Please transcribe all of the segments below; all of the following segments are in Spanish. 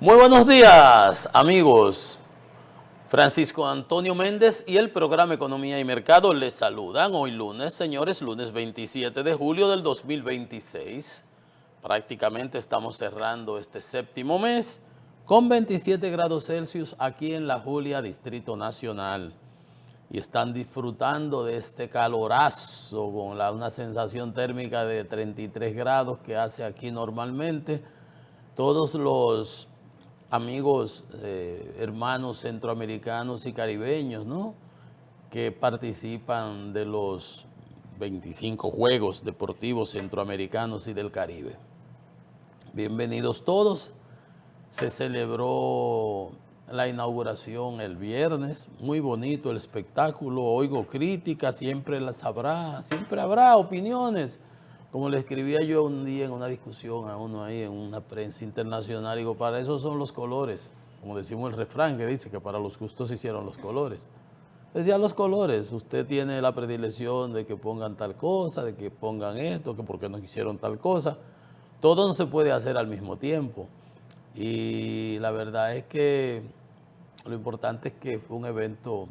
Muy buenos días, amigos. Francisco Antonio Méndez y el programa Economía y Mercado les saludan hoy lunes, señores, lunes 27 de julio del 2026. Prácticamente estamos cerrando este séptimo mes con 27 grados Celsius aquí en La Julia, Distrito Nacional. Y están disfrutando de este calorazo con una sensación térmica de 33 grados que hace aquí normalmente. Todos los amigos, hermanos centroamericanos y caribeños, ¿no?, que participan de los 25 Juegos Deportivos Centroamericanos y del Caribe. Bienvenidos todos. Se celebró la inauguración el viernes, muy bonito el espectáculo, oigo críticas, siempre las habrá, siempre habrá opiniones. Como le escribía yo un día en una discusión a uno ahí en una prensa internacional, digo, para eso son los colores, como decimos el refrán que dice que para los gustos se hicieron los colores. Decía los colores, usted tiene la predilección de que pongan tal cosa, de que pongan esto, que porque no hicieron tal cosa. Todo no se puede hacer al mismo tiempo. Y la verdad es que lo importante es que fue un evento,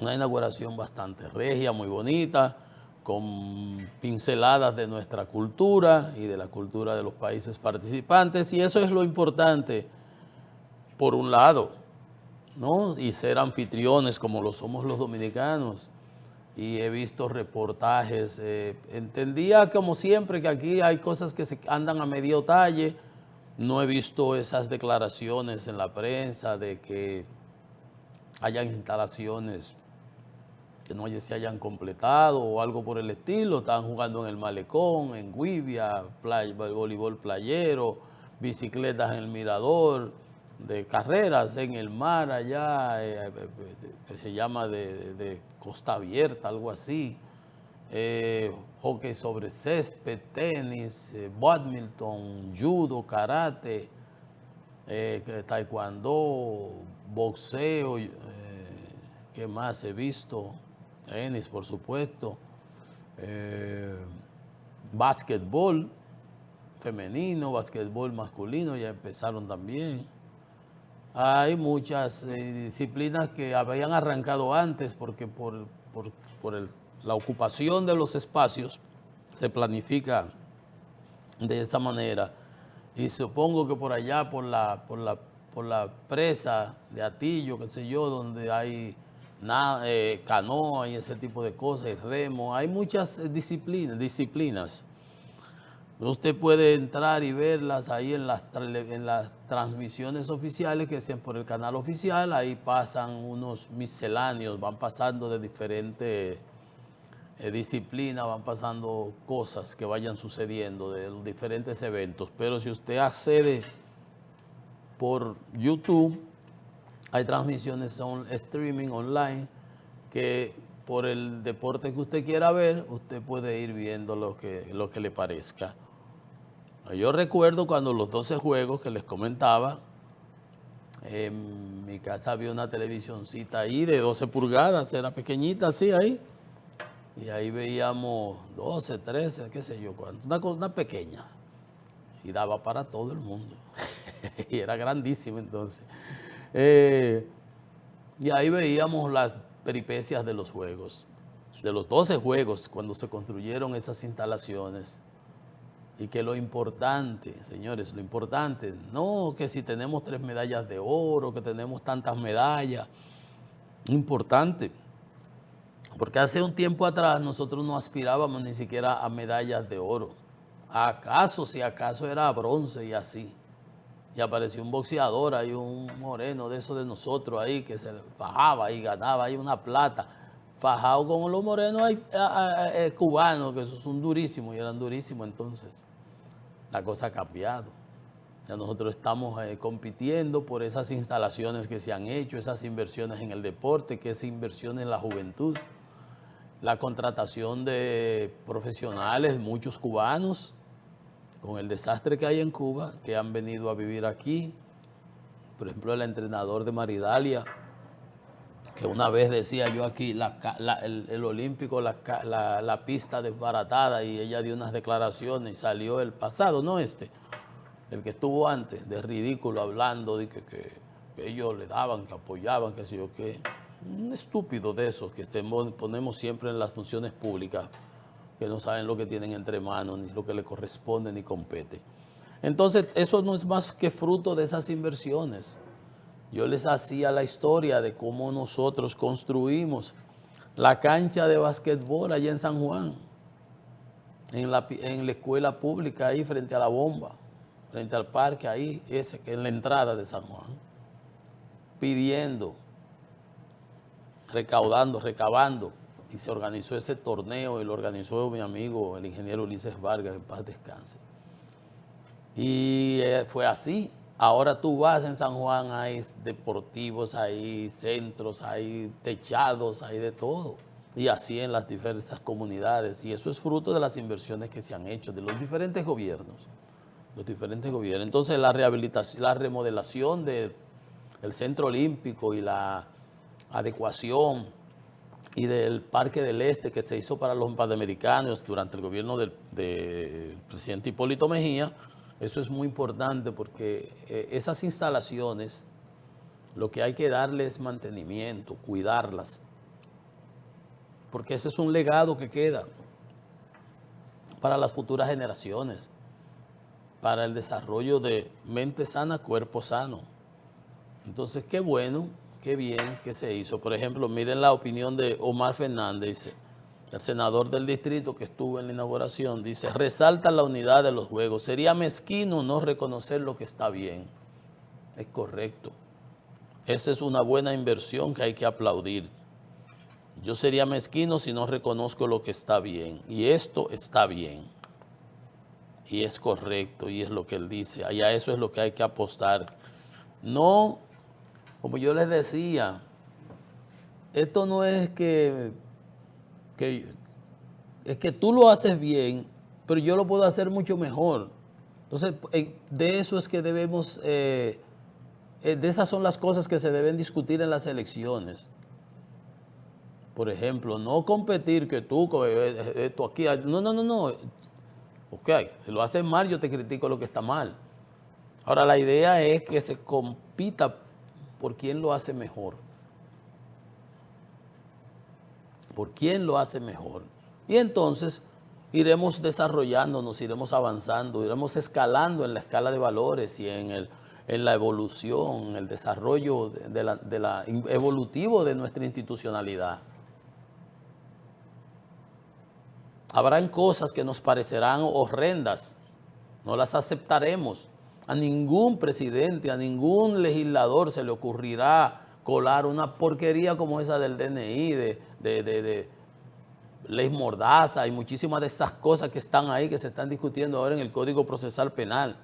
una inauguración bastante regia, muy bonita, con pinceladas de nuestra cultura y de la cultura de los países participantes, y eso es lo importante, por un lado, ¿no? Y ser anfitriones como lo somos los dominicanos. Y he visto reportajes, entendía como siempre que aquí hay cosas que se andan a medio talle. No he visto esas declaraciones en la prensa de que hayan instalaciones que no se hayan completado o algo por el estilo. Estaban jugando en el Malecón, en Guivia, voleibol playero, bicicletas en el Mirador, de carreras en el mar allá, que se llama de Costa Abierta, algo así. Hockey sobre césped, tenis, bádminton, judo, karate, taekwondo, boxeo, ¿qué más he visto? Tenis, por supuesto, básquetbol femenino, básquetbol masculino, ya empezaron también. Hay muchas disciplinas que habían arrancado antes porque la ocupación de los espacios se planifica de esa manera. Y supongo que por allá, por la presa de Atillo, qué sé yo, donde hay canoa y ese tipo de cosas, y remo, hay muchas disciplinas. Usted puede entrar y verlas ahí en las transmisiones oficiales que sean por el canal oficial. Ahí pasan unos misceláneos, van pasando de diferentes disciplinas, van pasando cosas que vayan sucediendo de los diferentes eventos. Pero si usted accede por YouTube, hay transmisiones streaming online que por el deporte que usted quiera ver, usted puede ir viendo lo que le parezca. Yo recuerdo cuando los 12 juegos que les comentaba, en mi casa había una televisioncita ahí de 12 pulgadas, era pequeñita así ahí, y ahí veíamos 12, 13, qué sé yo cuánto, una pequeña, y daba para todo el mundo, y era grandísima entonces. Y ahí veíamos las peripecias de los juegos, de los 12 juegos, cuando se construyeron esas instalaciones. Y que lo importante, señores, lo importante, no que si tenemos 3 medallas de oro, que tenemos tantas medallas, importante, porque hace un tiempo atrás nosotros no aspirábamos ni siquiera a medallas de oro. ¿Acaso, si acaso era bronce y así? Y apareció un boxeador, hay un moreno de esos de nosotros ahí, que se fajaba y ganaba ahí una plata, fajado como los morenos cubanos, que esos son durísimos y eran durísimos entonces. La cosa ha cambiado. Ya nosotros estamos compitiendo por esas instalaciones que se han hecho, esas inversiones en el deporte, que es inversión en la juventud, la contratación de profesionales, muchos cubanos, con el desastre que hay en Cuba, que han venido a vivir aquí. Por ejemplo, el entrenador de Maridalia, que una vez decía yo aquí, el Olímpico, la pista desbaratada, y ella dio unas declaraciones y salió el pasado, no este, el que estuvo antes, de ridículo, hablando de que ellos le daban, que apoyaban, que sé yo qué. Un estúpido de esos que ponemos siempre en las funciones públicas, que no saben lo que tienen entre manos, ni lo que le corresponde, ni compete. Entonces, eso no es más que fruto de esas inversiones. Yo les hacía la historia de cómo nosotros construimos la cancha de basquetbol allá en San Juan, en la escuela pública ahí frente a la bomba, frente al parque ahí, en la entrada de San Juan, pidiendo, recabando, y se organizó ese torneo y lo organizó mi amigo, el ingeniero Ulises Vargas, en paz descanse. Y fue así. Ahora tú vas en San Juan, hay deportivos, hay centros, hay techados, hay de todo. Y así en las diversas comunidades. Y eso es fruto de las inversiones que se han hecho de los diferentes gobiernos. Entonces la rehabilitación, la remodelación del Centro Olímpico y la adecuación y del Parque del Este que se hizo para los panamericanos durante el gobierno del presidente Hipólito Mejía, eso es muy importante porque esas instalaciones lo que hay que darles es mantenimiento, cuidarlas, porque ese es un legado que queda para las futuras generaciones, para el desarrollo de mente sana, cuerpo sano. Entonces, qué bueno, qué bien que se hizo. Por ejemplo, miren la opinión de Omar Fernández, el senador del distrito que estuvo en la inauguración, dice, resalta la unidad de los juegos. Sería mezquino no reconocer lo que está bien. Es correcto. Esa es una buena inversión que hay que aplaudir. Yo sería mezquino si no reconozco lo que está bien. Y esto está bien. Y es correcto, y es lo que él dice. Y a eso es lo que hay que apostar. No, como yo les decía, esto no es que es que tú lo haces bien, pero yo lo puedo hacer mucho mejor. Entonces, de eso es que debemos, de esas son las cosas que se deben discutir en las elecciones. Por ejemplo, no competir que tú, esto aquí, no. Ok, si lo haces mal, yo te critico lo que está mal. Ahora, la idea es que se compita por quién lo hace mejor. Por quién lo hace mejor. Y entonces iremos desarrollándonos, iremos avanzando, iremos escalando en la escala de valores y en la evolución, en el desarrollo evolutivo de nuestra institucionalidad. Habrán cosas que nos parecerán horrendas, no las aceptaremos. A ningún presidente, a ningún legislador se le ocurrirá colar una porquería como esa del DNI, de ley mordaza y muchísimas de esas cosas que están ahí, que se están discutiendo ahora en el Código Procesal Penal.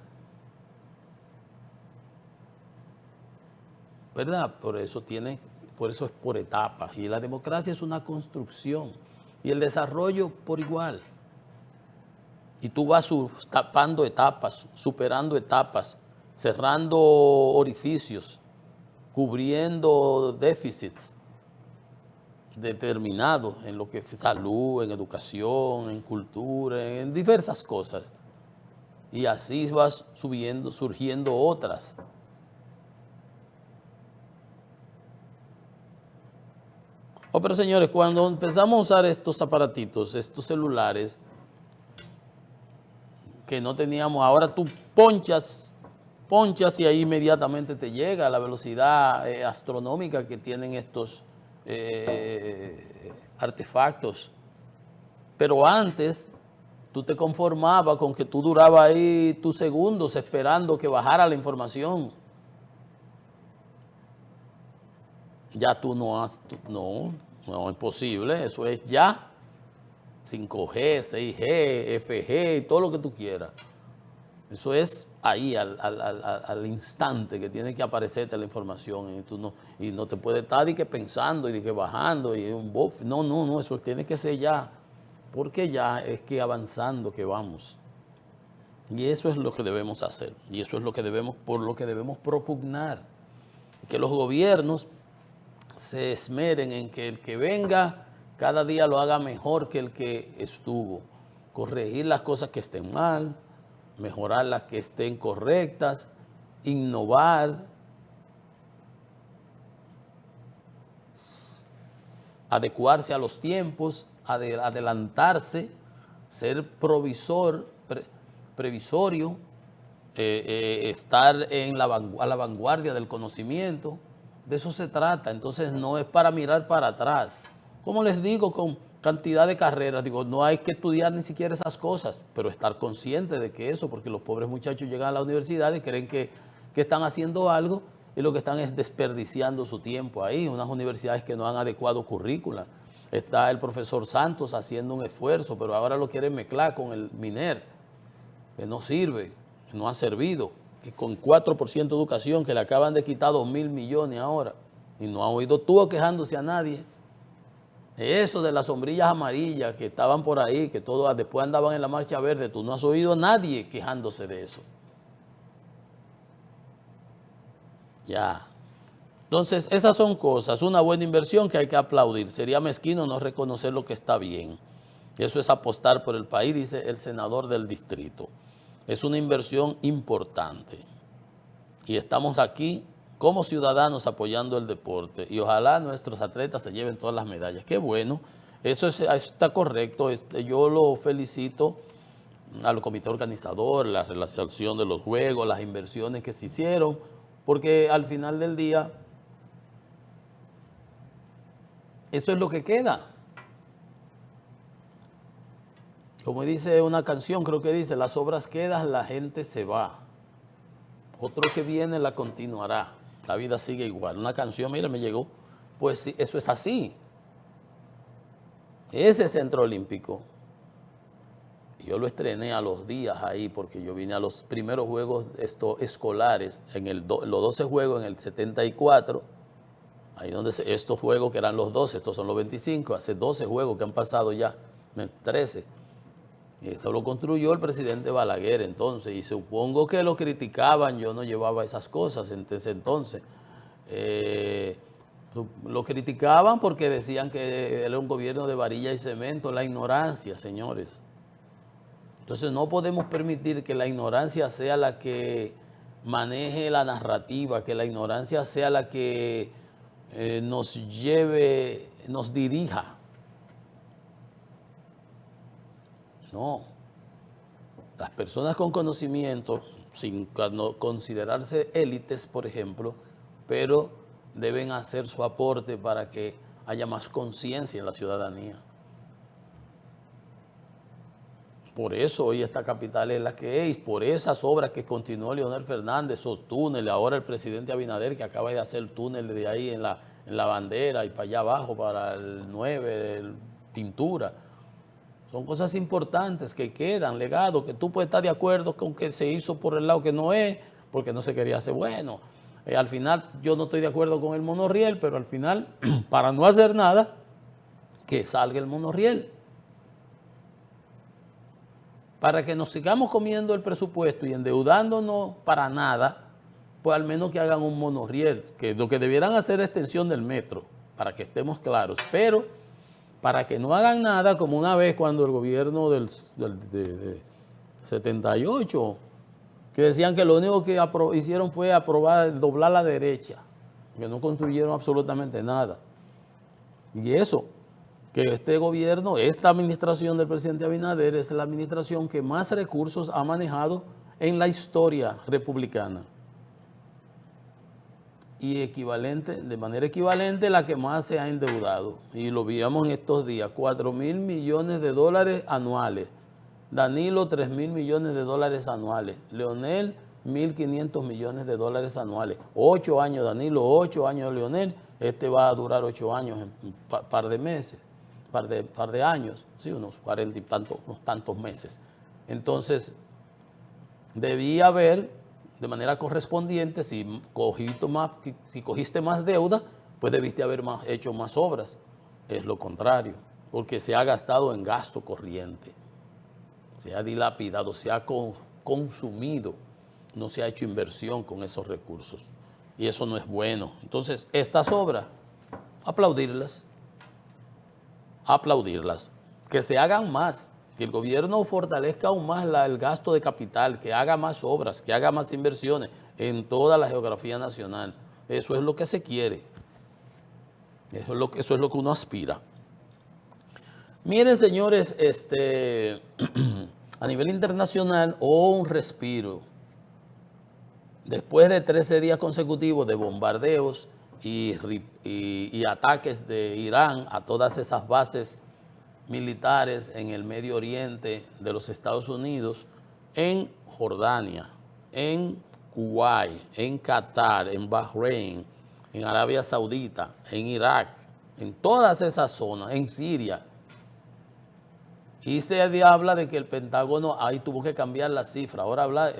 ¿Verdad? Por eso es por etapas. Y la democracia es una construcción. Y el desarrollo por igual. Y tú vas tapando etapas, superando etapas, cerrando orificios, cubriendo déficits determinados en lo que es salud, en educación, en cultura, en diversas cosas. Y así vas surgiendo otras. Oh, pero señores, cuando empezamos a usar estos aparatitos, estos celulares, que no teníamos, ahora tú ponchas y ahí inmediatamente te llega a la velocidad astronómica que tienen estos artefactos. Pero antes tú te conformabas con que tú durabas ahí tus segundos esperando que bajara la información. Ya tú no es posible, eso es ya. 5G, 6G, FG y todo lo que tú quieras. Eso es ahí, al instante que tiene que aparecerte la información y no te puede estar pensando y bajando y un bof. No, eso tiene que ser ya, porque ya es que avanzando que vamos. Y eso es lo que debemos hacer y eso es por lo que debemos propugnar. Que los gobiernos se esmeren en que el que venga cada día lo haga mejor que el que estuvo. Corregir las cosas que estén mal, mejorar las que estén correctas, innovar, adecuarse a los tiempos, adelantarse, ser previsorio, estar a la vanguardia del conocimiento. De eso se trata. Entonces no es para mirar para atrás. Como les digo, con cantidad de carreras, digo, no hay que estudiar ni siquiera esas cosas, pero estar consciente de que eso, porque los pobres muchachos llegan a la universidad y creen que están haciendo algo y lo que están es desperdiciando su tiempo ahí. Unas universidades que no han adecuado currícula. Está el profesor Santos haciendo un esfuerzo, pero ahora lo quieren mezclar con el MINER, que no sirve, que no ha servido, que con 4% de educación, que le acaban de quitar 2.000 millones ahora, y no ha oído tú quejándose a nadie. Eso de las sombrillas amarillas que estaban por ahí, que todos después andaban en la marcha verde, tú no has oído a nadie quejándose de eso. Ya. Entonces, esas son cosas, una buena inversión que hay que aplaudir. Sería mezquino no reconocer lo que está bien. Eso es apostar por el país, dice el senador del distrito. Es una inversión importante. Y estamos aquí como ciudadanos apoyando el deporte. Y ojalá nuestros atletas se lleven todas las medallas. Qué bueno, eso está correcto. Yo lo felicito al comité organizador, la realización de los juegos, las inversiones que se hicieron, porque al final del día, eso es lo que queda. Como dice una canción, creo que dice, las obras quedan, la gente se va. Otro que viene la continuará. La vida sigue igual. Una canción, mira, me llegó. Pues sí, eso es así. Ese centro olímpico, yo lo estrené a los días ahí porque yo vine a los primeros juegos escolares, los 12 juegos en el 74, ahí donde estos juegos que eran los 12, estos son los 25, hace 12 juegos que han pasado ya, 13. Eso lo construyó el presidente Balaguer entonces, y supongo que lo criticaban, yo no llevaba esas cosas entonces. Lo criticaban porque decían que era un gobierno de varilla y cemento, la ignorancia, señores. Entonces no podemos permitir que la ignorancia sea la que maneje la narrativa, que la ignorancia sea la que nos lleve, nos dirija. No, las personas con conocimiento, sin considerarse élites, por ejemplo, pero deben hacer su aporte para que haya más conciencia en la ciudadanía. Por eso hoy esta capital es la que es, por esas obras que continuó Leonel Fernández, esos túneles, ahora el presidente Abinader que acaba de hacer el túnel de ahí en la bandera y para allá abajo, para el 9, pintura. Son cosas importantes que quedan, legados, que tú puedes estar de acuerdo con que se hizo por el lado que no es, porque no se quería hacer bueno. Al final yo no estoy de acuerdo con el monorriel, pero al final, para no hacer nada, que salga el monorriel. Para que nos sigamos comiendo el presupuesto y endeudándonos para nada, pues al menos que hagan un monorriel, que lo que debieran hacer es extensión del metro, para que estemos claros, pero para que no hagan nada, como una vez cuando el gobierno de 78, que decían que lo único que hicieron fue doblar la derecha, que no construyeron absolutamente nada. Y eso, que este gobierno, esta administración del presidente Abinader es la administración que más recursos ha manejado en la historia republicana. Y de manera equivalente, la que más se ha endeudado. Y lo vimos en estos días, 4.000 millones de dólares anuales. Danilo, 3.000 millones de dólares anuales. Leonel, 1.500 millones de dólares anuales. 8 años Danilo, 8 años Leonel. Este va a durar 8 años, un par de meses, par de años, sí, unos 40 y unos tantos meses. Entonces, debía haber, de manera correspondiente, si cogiste más deuda, pues debiste haber hecho más obras. Es lo contrario, porque se ha gastado en gasto corriente, se ha dilapidado, se ha consumido, no se ha hecho inversión con esos recursos. Y eso no es bueno. Entonces, estas obras, aplaudirlas, que se hagan más, que el gobierno fortalezca aún más el gasto de capital, que haga más obras, que haga más inversiones en toda la geografía nacional. Eso es lo que se quiere. Eso es lo que uno aspira. Miren, señores, a nivel internacional, un respiro. Después de 13 días consecutivos de bombardeos y ataques de Irán a todas esas bases militares en el Medio Oriente de los Estados Unidos, en Jordania, en Kuwait, en Qatar, en Bahrein, en Arabia Saudita, en Irak, en todas esas zonas, en Siria. Y se habla de que el Pentágono ahí tuvo que cambiar la cifra. Ahora habla,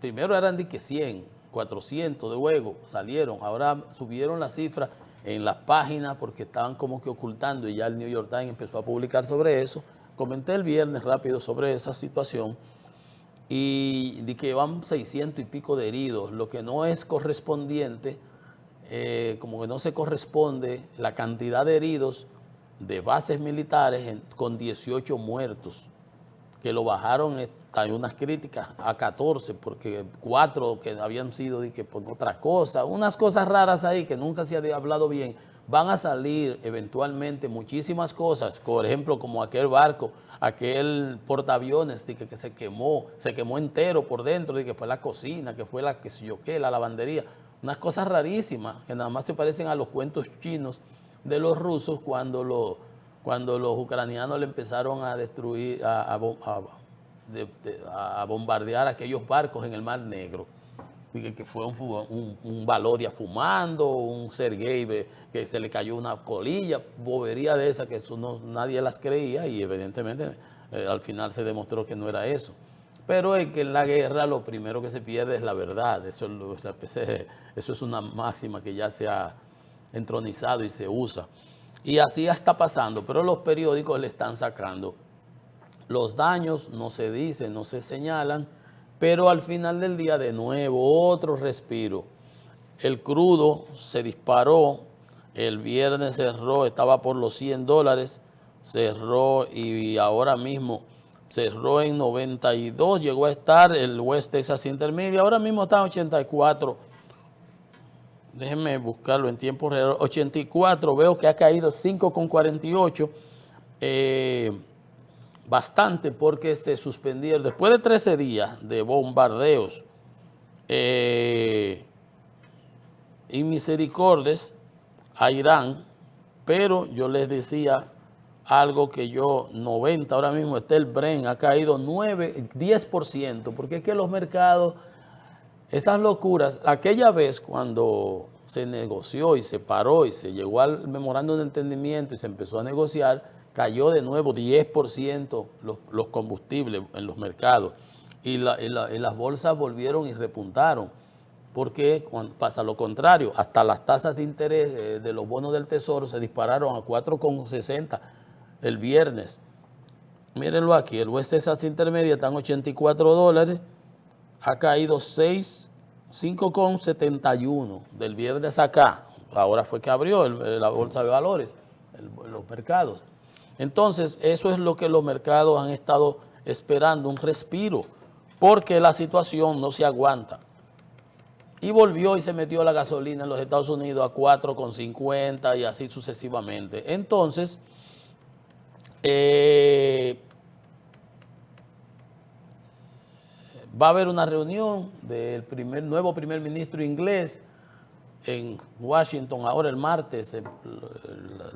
primero eran de que 100, 400, luego salieron. Ahora subieron la cifra en las páginas porque estaban como que ocultando y ya el New York Times empezó a publicar sobre eso. Comenté el viernes rápido sobre esa situación y de que van 600 y pico de heridos, lo que no es correspondiente, como que no se corresponde la cantidad de heridos de bases militares con 18 muertos, que lo bajaron, hay unas críticas a 14, porque 4 que habían sido de que por otra cosa, unas cosas raras ahí que nunca se ha hablado bien. Van a salir eventualmente muchísimas cosas, por ejemplo, como aquel barco, aquel portaaviones de que se quemó entero por dentro, de que fue la cocina, que fue la que sé yo qué, la lavandería, unas cosas rarísimas que nada más se parecen a los cuentos chinos de los rusos cuando los ucranianos le empezaron a destruir, a bombardear aquellos barcos en el Mar Negro. Que fue un Valoria fumando, un Sergei que se le cayó una colilla, bobería de esa que eso nadie las creía y evidentemente al final se demostró que no era eso. Pero es que en la guerra lo primero que se pierde es la verdad, eso es una máxima que ya se ha entronizado y se usa. Y así está pasando, pero los periódicos le están sacando. Los daños no se dicen, no se señalan, pero al final del día de nuevo otro respiro. El crudo se disparó, el viernes cerró, estaba por los $100, cerró y ahora mismo cerró en 92, llegó a estar el West Texas Intermediate, ahora mismo está en 84. Déjenme buscarlo en tiempo real. 84, veo que ha caído 5,48. Bastante porque se suspendieron. Después de 13 días de bombardeos y misericordias a Irán, pero yo les decía algo que 90, ahora mismo está el Brent, ha caído 10%, porque es que los mercados... Esas locuras, aquella vez cuando se negoció y se paró y se llegó al memorándum de entendimiento y se empezó a negociar, cayó de nuevo 10% los combustibles en los mercados y las bolsas volvieron y repuntaron, porque pasa lo contrario, hasta las tasas de interés de los bonos del Tesoro se dispararon a 4,60 el viernes. Mírenlo aquí, el West Texas Intermediate está en $84, ha caído 5,71 del viernes acá. Ahora fue que abrió la bolsa de valores, los mercados. Entonces, eso es lo que los mercados han estado esperando, un respiro, porque la situación no se aguanta. Y volvió y se metió la gasolina en los Estados Unidos a 4,50 y así sucesivamente. Entonces, va a haber una reunión del nuevo primer ministro inglés en Washington ahora el martes,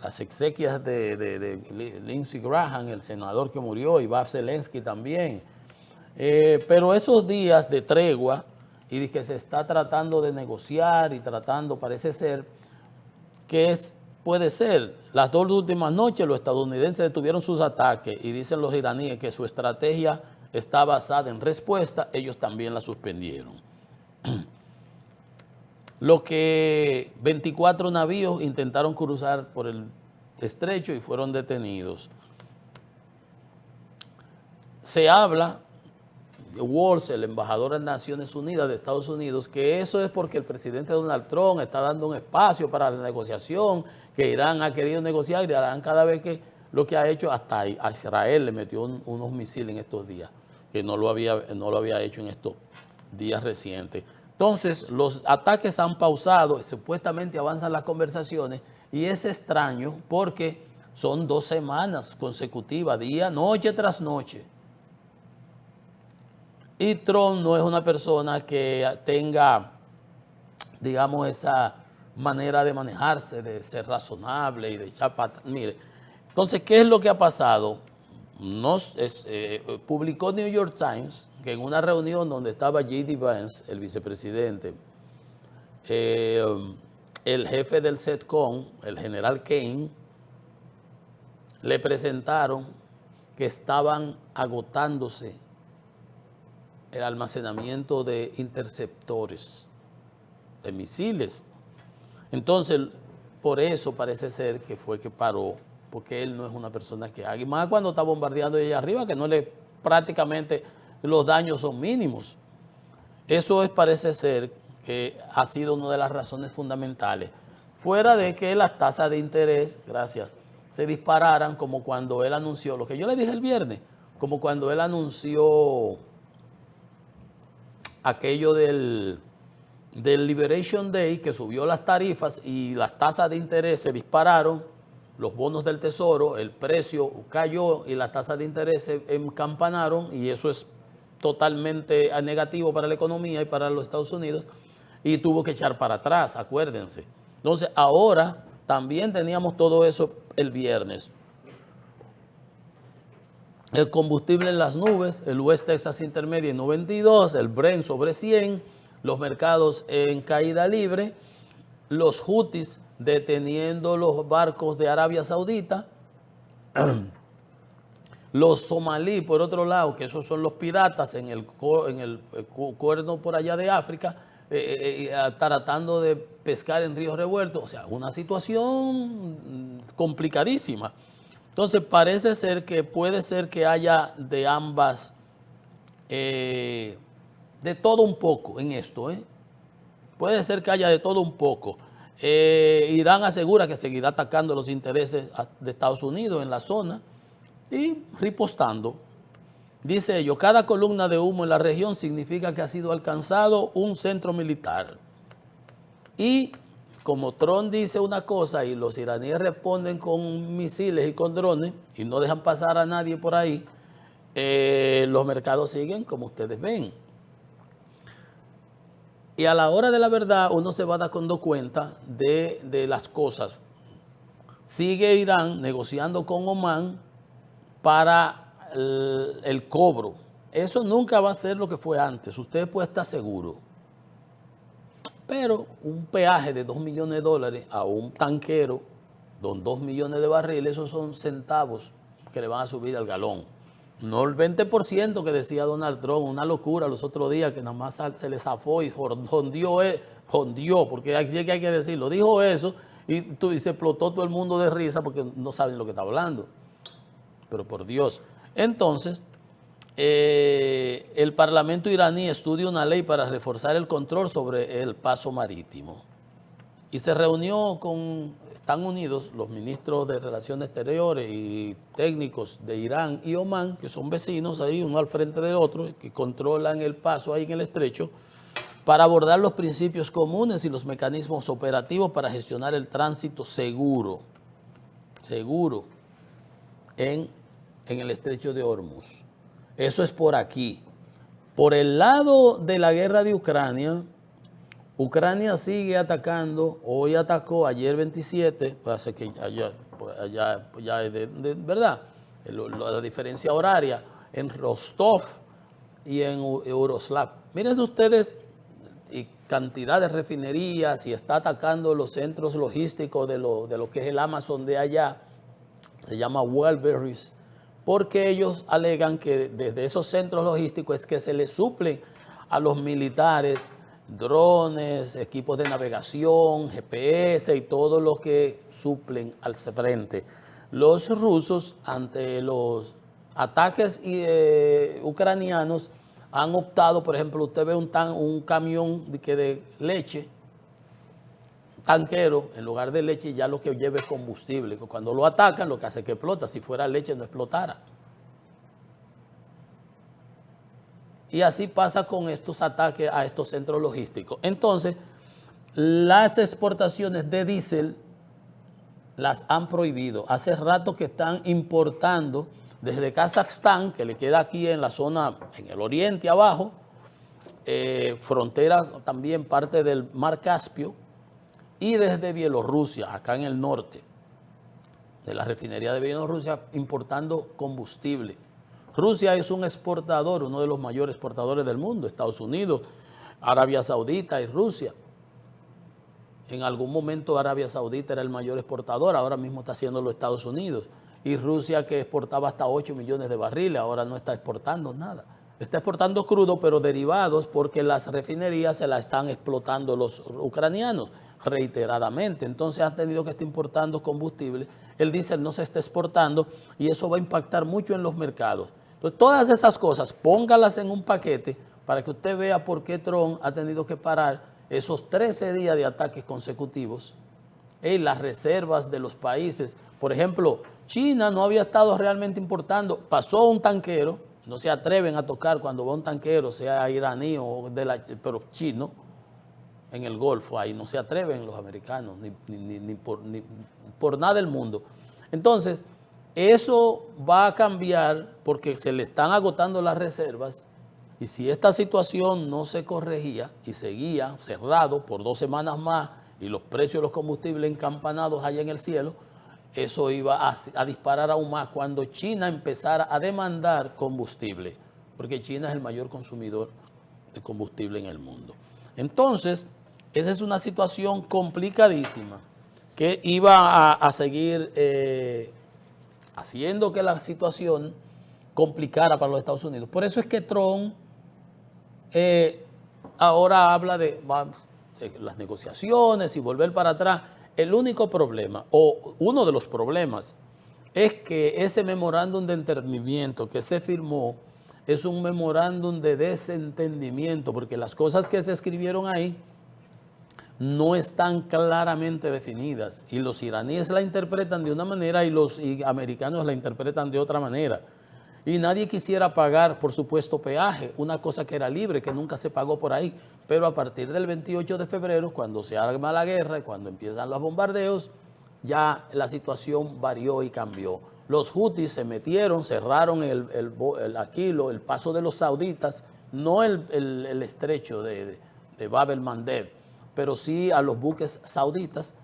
las exequias de Lindsey Graham, el senador que murió, y Bob Zelensky también. Pero esos días de tregua y de que se está tratando de negociar y parece ser que puede ser. Las 2 últimas noches los estadounidenses detuvieron sus ataques y dicen los iraníes que su estrategia está basada en respuesta, ellos también la suspendieron. Lo que 24 navíos intentaron cruzar por el estrecho y fueron detenidos. Se habla, Waltz, el embajador de Naciones Unidas de Estados Unidos, que eso es porque el presidente Donald Trump está dando un espacio para la negociación, que Irán ha querido negociar y Irán cada vez que lo que ha hecho hasta a Israel le metió unos misiles en estos días, que no lo había hecho en estos días recientes. Entonces, los ataques han pausado, supuestamente avanzan las conversaciones, y es extraño porque son 2 semanas consecutivas, día, noche tras noche. Y Trump no es una persona que tenga, digamos, esa manera de manejarse, de ser razonable y de echar patas. Mire, entonces, ¿qué es lo que ha pasado? Publicó New York Times que en una reunión donde estaba J.D. Vance, el vicepresidente, el jefe del CENTCOM, el general Kane, le presentaron que estaban agotándose el almacenamiento de interceptores, de misiles. Entonces, por eso parece ser que fue que paró, porque él no es una persona que haga, y más cuando está bombardeando allá arriba, que prácticamente los daños son mínimos. Eso parece ser que ha sido una de las razones fundamentales, fuera de que las tasas de interés, se dispararan, como cuando él anunció, lo que yo le dije el viernes, como cuando él anunció aquello del Liberation Day, que subió las tarifas y las tasas de interés se dispararon, los bonos del tesoro, el precio cayó y las tasas de interés se encampanaron, y eso es totalmente negativo para la economía y para los Estados Unidos, y tuvo que echar para atrás, acuérdense. Entonces, ahora también teníamos todo eso el viernes. El combustible en las nubes, el West Texas Intermediate en 92, el Brent sobre 100, los mercados en caída libre, los Houthis deteniendo los barcos de Arabia Saudita, los somalíes, por otro lado, que esos son los piratas en el cuerno por allá de África, tratando de pescar en ríos revueltos. O sea, una situación complicadísima. Entonces, parece ser que puede ser que haya de ambas, de todo un poco en esto. Puede ser que haya de todo un poco. Irán asegura que seguirá atacando los intereses de Estados Unidos en la zona y ripostando. Dice ello, cada columna de humo en la región significa que ha sido alcanzado un centro militar. Y como Trump dice una cosa y los iraníes responden con misiles y con drones y no dejan pasar a nadie por ahí, los mercados siguen como ustedes ven. Y a la hora de la verdad uno se va dando cuenta de las cosas. Sigue Irán negociando con Omán para el cobro. Eso nunca va a ser lo que fue antes, usted puede estar seguro. Pero un peaje de $2 millones a un tanquero con 2 millones de barriles, esos son centavos que le van a subir al galón. No el 20% que decía Donald Trump, una locura los otros días que nada más se le zafó y jondió, porque aquí hay que decirlo, dijo eso y se explotó todo el mundo de risa porque no saben lo que está hablando. Pero por Dios. Entonces, el Parlamento iraní estudia una ley para reforzar el control sobre el paso marítimo. Y se reunió están unidos los ministros de Relaciones Exteriores y técnicos de Irán y Omán, que son vecinos ahí, uno al frente del otro, que controlan el paso ahí en el estrecho, para abordar los principios comunes y los mecanismos operativos para gestionar el tránsito seguro en el estrecho de Hormuz. Eso es por aquí. Por el lado de la guerra de Ucrania, Ucrania sigue atacando. Hoy atacó, ayer 27, parece que allá es de verdad, la diferencia horaria, en Rostov y en Yuroslav. Miren ustedes, y cantidad de refinerías, y está atacando los centros logísticos de lo que es el Amazon de allá, se llama Wildberries, porque ellos alegan que desde esos centros logísticos es que se les suplen a los militares drones, equipos de navegación, GPS y todo lo que suplen al frente. Los rusos, ante los ataques ucranianos, han optado, por ejemplo, usted ve un camión de leche tanquero, en lugar de leche, ya lo que lleva es combustible. Cuando lo atacan, lo que hace es que explota. Si fuera leche, no explotara. Y así pasa con estos ataques a estos centros logísticos. Entonces, las exportaciones de diésel las han prohibido. Hace rato que están importando desde Kazajstán, que le queda aquí en la zona, en el oriente abajo, frontera también parte del Mar Caspio, y desde Bielorrusia, acá en el norte, de la refinería de Bielorrusia, importando combustible. Rusia es un exportador, uno de los mayores exportadores del mundo, Estados Unidos, Arabia Saudita y Rusia. En algún momento Arabia Saudita era el mayor exportador, ahora mismo está haciendo los Estados Unidos. Y Rusia, que exportaba hasta 8 millones de barriles, ahora no está exportando nada. Está exportando crudo, pero derivados, porque las refinerías se las están explotando los ucranianos reiteradamente. Entonces han tenido que estar importando combustible. El diésel no se está exportando y eso va a impactar mucho en los mercados. Entonces, todas esas cosas, póngalas en un paquete para que usted vea por qué Trump ha tenido que parar esos 13 días de ataques consecutivos en las reservas de los países. Por ejemplo, China no había estado realmente importando. Pasó un tanquero, no se atreven a tocar cuando va un tanquero, sea iraní o pero chino, en el Golfo, ahí no se atreven los americanos, ni por nada del mundo. Entonces, eso va a cambiar porque se le están agotando las reservas y si esta situación no se corregía y seguía cerrado por 2 semanas más y los precios de los combustibles encampanados allá en el cielo, eso iba a disparar aún más cuando China empezara a demandar combustible, porque China es el mayor consumidor de combustible en el mundo. Entonces, esa es una situación complicadísima que iba a seguir haciendo que la situación complicara para los Estados Unidos. Por eso es que Trump ahora habla de las negociaciones y volver para atrás. El único problema, o uno de los problemas, es que ese memorándum de entendimiento que se firmó es un memorándum de desentendimiento, porque las cosas que se escribieron ahí no están claramente definidas y los iraníes la interpretan de una manera y los americanos la interpretan de otra manera. Y nadie quisiera pagar, por supuesto, peaje, una cosa que era libre, que nunca se pagó por ahí. Pero a partir del 28 de febrero, cuando se arma la guerra y cuando empiezan los bombardeos, ya la situación varió y cambió. Los hutis se metieron, cerraron el paso de los sauditas, no el estrecho de Bab el-Mandeb, pero sí a los buques sauditas,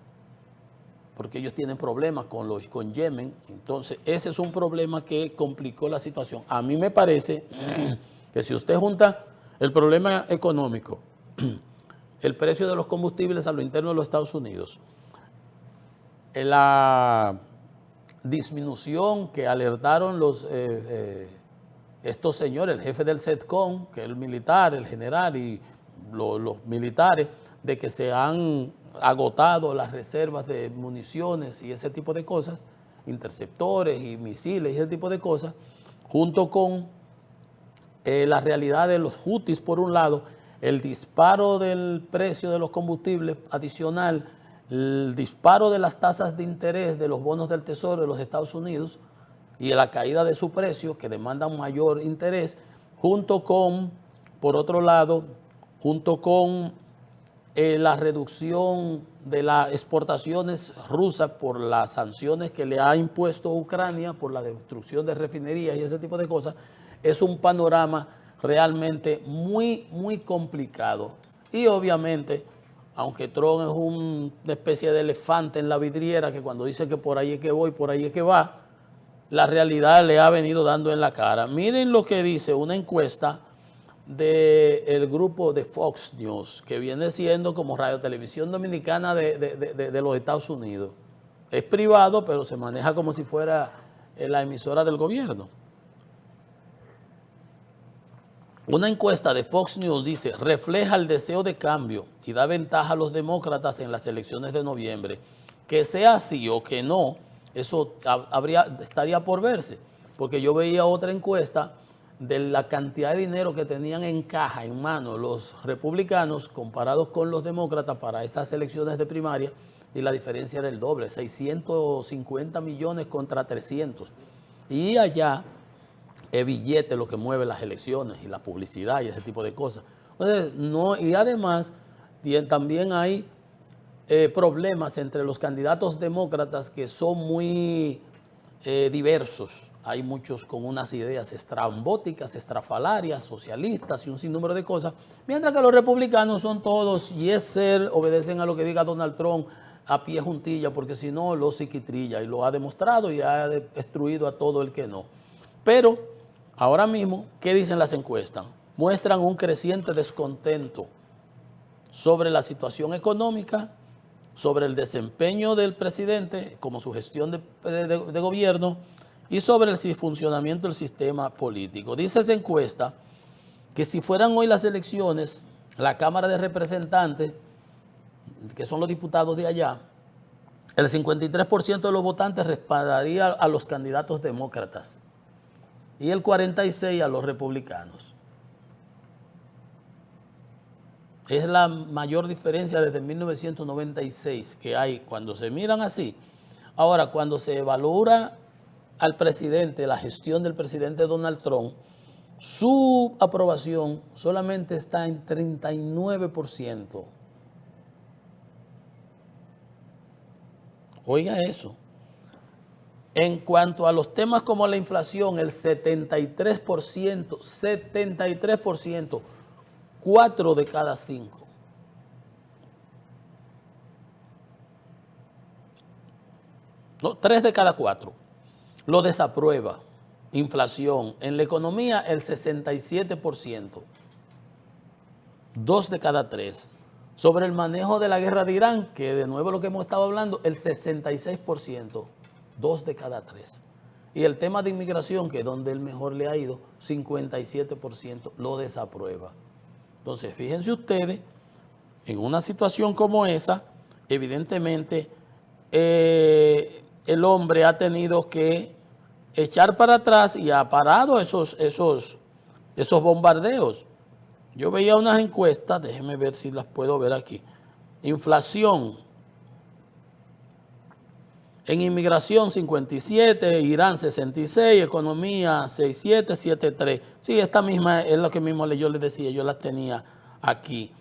porque ellos tienen problemas con Yemen. Entonces, ese es un problema que complicó la situación. A mí me parece que si usted junta el problema económico, el precio de los combustibles a lo interno de los Estados Unidos, la disminución que alertaron estos señores, el jefe del CENTCOM, que es el militar, el general y los militares, de que se han agotado las reservas de municiones y ese tipo de cosas, interceptores y misiles y ese tipo de cosas, junto con la realidad de los hutis por un lado, el disparo del precio de los combustibles adicional, el disparo de las tasas de interés de los bonos del Tesoro de los Estados Unidos y la caída de su precio que demanda un mayor interés, junto con, por otro lado, junto con la reducción de las exportaciones rusas por las sanciones que le ha impuesto Ucrania, por la destrucción de refinerías y ese tipo de cosas, es un panorama realmente muy, muy complicado. Y obviamente, aunque Trump es una especie de elefante en la vidriera, que cuando dice que por ahí es que voy, por ahí es que va, la realidad le ha venido dando en la cara. Miren lo que dice una encuesta del grupo de Fox News, que viene siendo como Radio Televisión Dominicana de los Estados Unidos. Es privado, pero se maneja como si fuera la emisora del gobierno. Una encuesta de Fox News dice, refleja el deseo de cambio y da ventaja a los demócratas en las elecciones de noviembre. Que sea así o que no, eso estaría por verse, porque yo veía otra encuesta de la cantidad de dinero que tenían en caja, en mano, los republicanos comparados con los demócratas para esas elecciones de primaria, y la diferencia era el doble, 650 millones contra 300. Y allá es billete lo que mueve las elecciones y la publicidad y ese tipo de cosas. Entonces, no, y además también hay problemas entre los candidatos demócratas que son muy diversos. Hay muchos con unas ideas estrambóticas, estrafalarias, socialistas y un sinnúmero de cosas, mientras que los republicanos son todos yes sir, obedecen a lo que diga Donald Trump a pie juntilla, porque si no lo psiquitrilla, y lo ha demostrado y ha destruido a todo el que no. Pero ahora mismo, ¿qué dicen las encuestas? Muestran un creciente descontento sobre la situación económica, sobre el desempeño del presidente como su gestión de gobierno y sobre el funcionamiento del sistema político. Dice esa encuesta que si fueran hoy las elecciones, la Cámara de Representantes, que son los diputados de allá, el 53% de los votantes respaldaría a los candidatos demócratas y el 46% a los republicanos. Es la mayor diferencia desde 1996 que hay cuando se miran así. Ahora, cuando se evalúa al presidente, la gestión del presidente Donald Trump, su aprobación solamente está en 39%. Oiga eso. En cuanto a los temas como la inflación, el 73%, 4 de cada 5. No, 3 de cada 4 lo desaprueba. Inflación. En la economía, el 67%. 2 de cada 3. Sobre el manejo de la guerra de Irán, que de nuevo lo que hemos estado hablando, el 66%. 2 de cada 3. Y el tema de inmigración, que es donde el mejor le ha ido, 57% lo desaprueba. Entonces, fíjense ustedes, en una situación como esa, evidentemente el hombre ha tenido que echar para atrás y ha parado esos bombardeos. Yo veía unas encuestas, déjenme ver si las puedo ver aquí. Inflación. En inmigración 57, Irán 66, economía 67, 73. Sí, esta misma es lo que mismo yo les decía, yo las tenía aquí.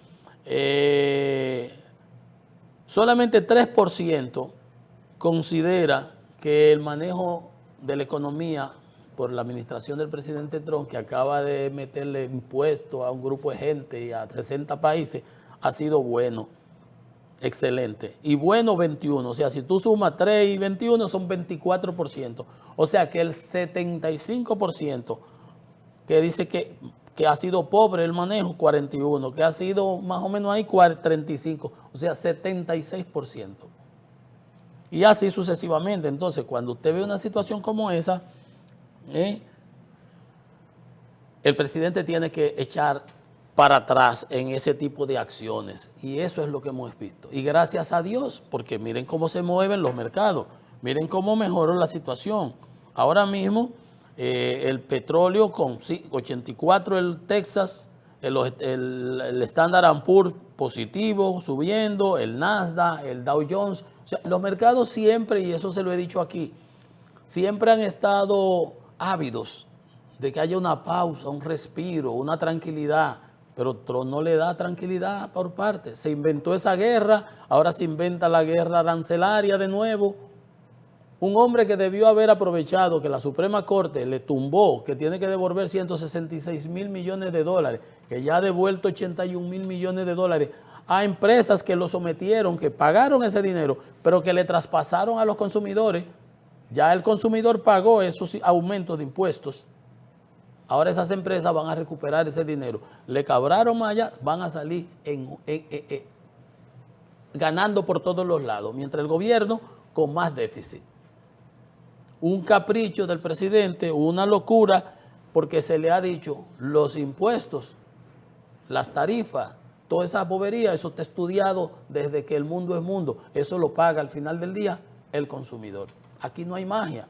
Solamente 3% considera que el manejo de la economía por la administración del presidente Trump, que acaba de meterle impuestos a un grupo de gente y a 60 países, ha sido bueno. Excelente. Y bueno, 21. O sea, si tú sumas 3 y 21 son 24%. O sea que el 75% que dice que ha sido pobre el manejo, 41. Que ha sido más o menos ahí, 35. O sea, 76%. Y así sucesivamente. Entonces, cuando usted ve una situación como esa, el presidente tiene que echar para atrás en ese tipo de acciones. Y eso es lo que hemos visto. Y gracias a Dios, porque miren cómo se mueven los mercados, miren cómo mejoró la situación. Ahora mismo el petróleo con 84 el Texas, el Standard & Poor's positivo, subiendo, el Nasdaq, el Dow Jones. O sea, los mercados siempre, y eso se lo he dicho aquí, siempre han estado ávidos de que haya una pausa, un respiro, una tranquilidad. Pero Trump no le da tranquilidad por parte. Se inventó esa guerra, ahora se inventa la guerra arancelaria de nuevo. Un hombre que debió haber aprovechado que la Suprema Corte le tumbó, que tiene que devolver 166 mil millones de dólares, que ya ha devuelto 81 mil millones de dólares a empresas que lo sometieron, que pagaron ese dinero, pero que le traspasaron a los consumidores. Ya el consumidor pagó esos aumentos de impuestos. Ahora esas empresas van a recuperar ese dinero. Le cobraron más allá, van a salir ganando por todos los lados, mientras el gobierno con más déficit. Un capricho del presidente, una locura, porque se le ha dicho los impuestos, las tarifas, toda esa bobería, eso está estudiado desde que el mundo es mundo. Eso lo paga al final del día el consumidor. Aquí no hay magia.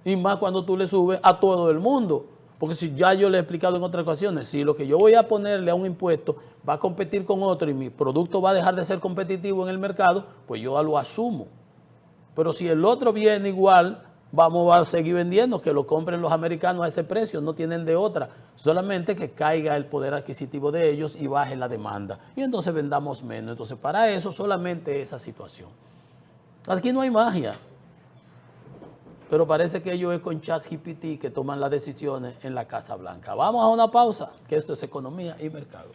Y más cuando tú le subes a todo el mundo. Porque si ya yo le he explicado en otras ocasiones, si lo que yo voy a ponerle a un impuesto va a competir con otro y mi producto va a dejar de ser competitivo en el mercado, pues yo lo asumo. Pero si el otro viene igual, vamos a seguir vendiendo, que lo compren los americanos a ese precio, no tienen de otra. Solamente que caiga el poder adquisitivo de ellos y baje la demanda. Y entonces vendamos menos. Entonces para eso solamente esa situación. Aquí no hay magia. Pero parece que ellos es con ChatGPT que toman las decisiones en la Casa Blanca. Vamos a una pausa, que esto es economía y mercado.